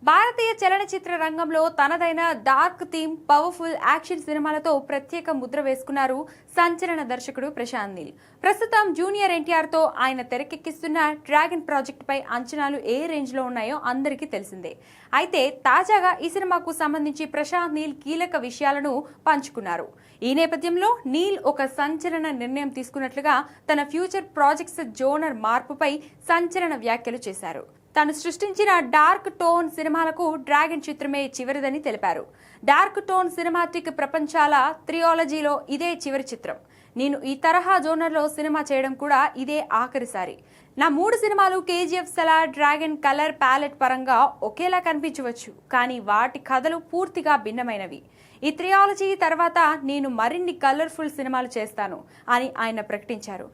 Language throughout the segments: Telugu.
భారతీయ చలనచిత్ర రంగంలో తనదైన డార్క్ థీమ్, పవర్ఫుల్ యాక్షన్ సినిమాలతో ప్రత్యేక ముద్ర వేసుకున్నారు సంచలన దర్శకుడు ప్రశాంత్ నీల్. ప్రస్తుతం జూనియర్ ఎన్టీఆర్ తో ఆయన తెరకెక్కిస్తున్న డ్రాగన్ ప్రాజెక్ట్ పై అంచనాలు ఏ రేంజ్ లో ఉన్నాయో అందరికీ తెలిసిందే. అయితే తాజాగా ఈ సినిమాకు సంబంధించి ప్రశాంత్ నీల్ కీలక విషయాలను పంచుకున్నారు. ఈ నేపథ్యంలో నీల్ ఒక సంచలన నిర్ణయం తీసుకున్నట్లుగా తన ఫ్యూచర్ ప్రాజెక్ట్స్ జోనర్ మార్పుపై సంచలన వ్యాఖ్యలు చేశారు. తాను సృష్టించిన డార్క్ టోన్ సినిమాలకు డ్రాగన్ చిత్రమే చివరిదని తెలిపారు. డార్క్ టోన్ సినిమాటిక్ ప్రపంచాల త్రియాలజీలో ఇదే చివరి చిత్రం. నేను ఈ తరహా జోనర్లో సినిమా చేయడం కూడా ఇదే ఆఖరిసారి. నా 3 సినిమాలు KGF, Salaar, Dragon colour palette పరంగా ఒకేలా కనిపించవచ్చు, కానీ వాటి కథలు పూర్తిగా భిన్నమైనవి. ఈ త్రియాలజీ తర్వాత నేను మరిన్ని కలర్ఫుల్ సినిమాలు చేస్తాను అని ఆయన ప్రకటించారు.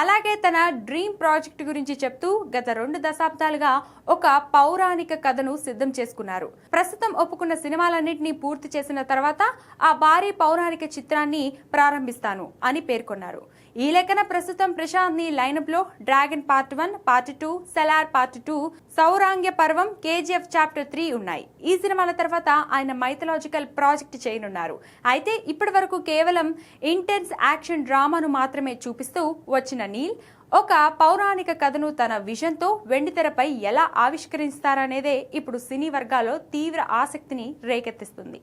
అలాగే తన డ్రీమ్ ప్రాజెక్ట్ గురించి చెప్తూ గత 2 దశాబ్దాలుగా ఒక పౌరాణిక కథను సిద్ధం చేసుకున్నారు. ప్రస్తుతం ఒప్పుకున్న సినిమాలన్నింటినీ పూర్తి చేసిన తర్వాత ఆ భారీ పౌరాణిక చిత్రాన్ని ప్రారంభిస్తాను అని పేర్కొన్నారు. ఈ లెక్కన ప్రస్తుతం ప్రశాంత్ నీల్ లైనప్ లో dragon part 1, part 2, Salaar part 2, సౌరాంగ్య పర్వం, కేజీఎఫ్ చాప్టర్ 3 ఉన్నాయి. ఈ సినిమాల తర్వాత ఆయన మైథలాజికల్ ప్రాజెక్ట్ చేయనున్నారు. అయితే ఇప్పటి వరకు కేవలం ఇంటెన్స్ యాక్షన్ డ్రామాను మాత్రమే చూపిస్తూ వచ్చిన నీల్ ఒక పౌరాణిక కథను తన విజన్తో వెండితెరపై ఎలా ఆవిష్కరిస్తారనేదే ఇప్పుడు సినీ వర్గాల్లో తీవ్ర ఆసక్తిని రేకెత్తిస్తుంది.